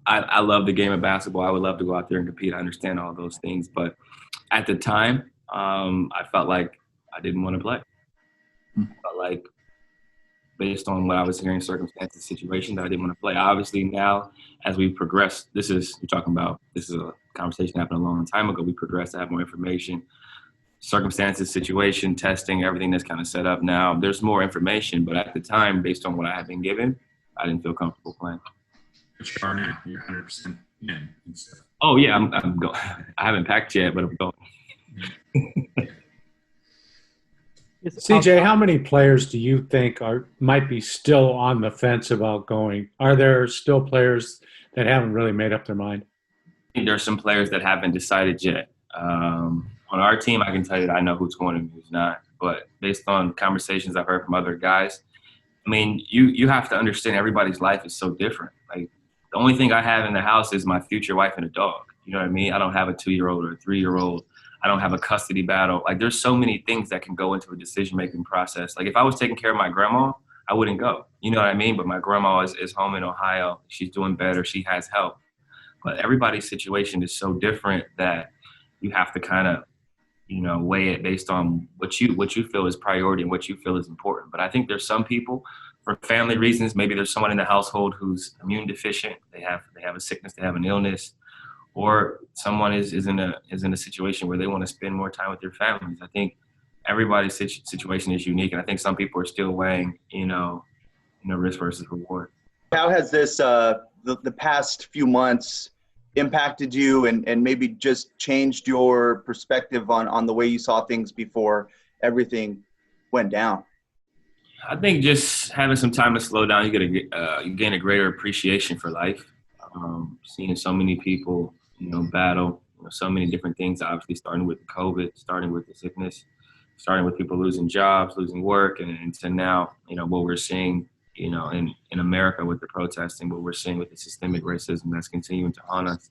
I love the game of basketball. I would love to go out there and compete. I understand all those things, but at the time, I felt like I didn't want to play. I felt like based on what I was hearing, circumstances, situations, I didn't want to play. Obviously, now as we progress, you're talking about, this is a conversation happened a long time ago. We progress to have more information, circumstances, situation, testing, everything that's kind of set up now. There's more information, but at the time, based on what I had been given, I didn't feel comfortable playing. But you are now. You're 100% in. And stuff. Oh yeah, I'm going. I haven't packed yet, but I'm going. CJ, how many players do you think might be still on the fence about going? Are there still players that haven't really made up their mind? I think there's some players that haven't decided yet. On our team, I can tell you that I know who's going and who's not. But based on conversations I've heard from other guys, I mean, you have to understand everybody's life is so different. Like, the only thing I have in the house is my future wife and a dog. You know what I mean? I don't have a 2-year-old or a 3-year-old. I don't have a custody battle. Like, there's so many things that can go into a decision-making process. Like, if I was taking care of my grandma, I wouldn't go. You know what I mean? But my grandma is home in Ohio. She's doing better. She has help. But everybody's situation is so different that you have to kind of, weigh it based on what you feel is priority and what you feel is important. But I think there's some people, for family reasons, maybe there's someone in the household who's immune deficient. They have a sickness, they have an illness, or someone is in a situation where they want to spend more time with their families. I think everybody's situation is unique, and I think some people are still weighing, risk versus reward. How has this the past few months impacted you and maybe just changed your perspective on the way you saw things before everything went down? I think just having some time to slow down, you gain a greater appreciation for life. Seeing so many people, battle, so many different things, obviously starting with COVID, starting with the sickness, starting with people losing jobs, losing work, and to now, what we're seeing, in America with the protesting, what we're seeing with the systemic racism that's continuing to haunt us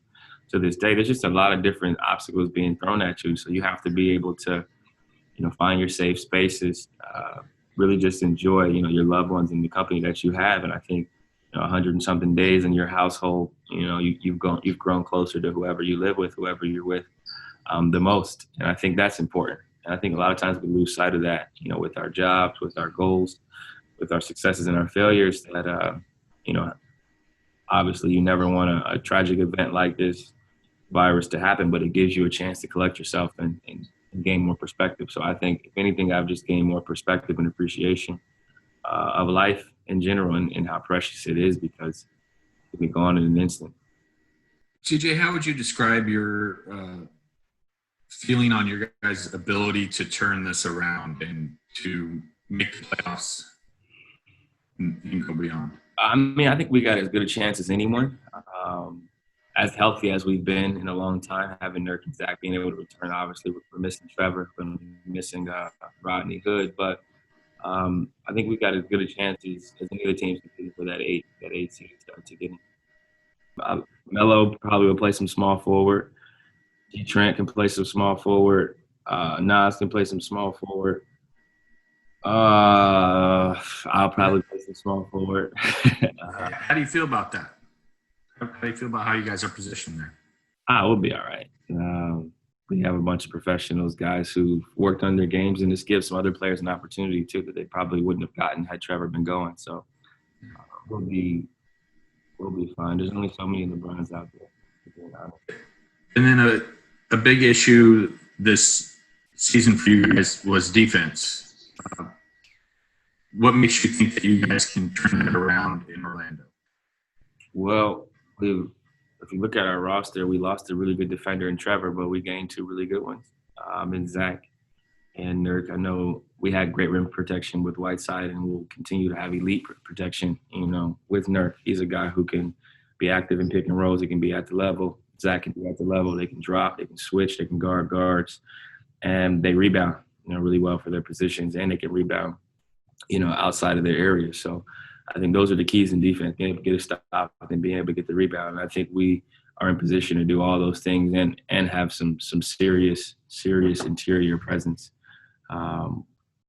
to this day. There's just a lot of different obstacles being thrown at you. So you have to be able to, find your safe spaces, really just enjoy, your loved ones and the company that you have. And I think, 100 and something days in your household, you've grown closer to whoever you live with, whoever you're with the most. And I think that's important. And I think a lot of times we lose sight of that, with our jobs, with our goals, with our successes and our failures, that, obviously you never want a tragic event like this virus to happen, but it gives you a chance to collect yourself and gain more perspective. So I think, if anything, I've just gained more perspective and appreciation of life in general and how precious it is, because it can be gone in an instant. CJ, how would you describe your feeling on your guys' ability to turn this around and to make the playoffs and go beyond? I mean, I think we got as good a chance as anyone. As healthy as we've been in a long time, having Nurk and Zach being able to return. Obviously, we're missing Trevor, we're missing Rodney Hood, but I think we've got as good a chance as any other teams competing for that eight seed start to get in. Melo probably will play some small forward. G. Trent can play some small forward. Nas can play some small forward. I'll probably play some small forward. How do you feel about that? How do you feel about how you guys are positioned there? We'll be all right. We have a bunch of professionals, guys who've worked on their games, and this gives some other players an opportunity too that they probably wouldn't have gotten had Trevor been going. So we'll be fine. There's only so many LeBrons out there. And then a big issue this season for you guys was defense. What makes you think that you guys can turn it around in Orlando? Well, if you look at our roster, we lost a really good defender in Trevor, but we gained 2 really good ones in Zach and Nurk. I know we had great rim protection with Whiteside, and we'll continue to have elite protection, with Nurk. He's a guy who can be active in pick and rolls. He can be at the level. Zach can be at the level. They can drop. They can switch. They can guard guards. And they rebound, really well for their positions, and they can rebound, outside of their area. So I think those are the keys in defense, being able to get a stop and being able to get the rebound. And I think we are in position to do all those things and have some serious interior presence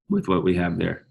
with what we have there.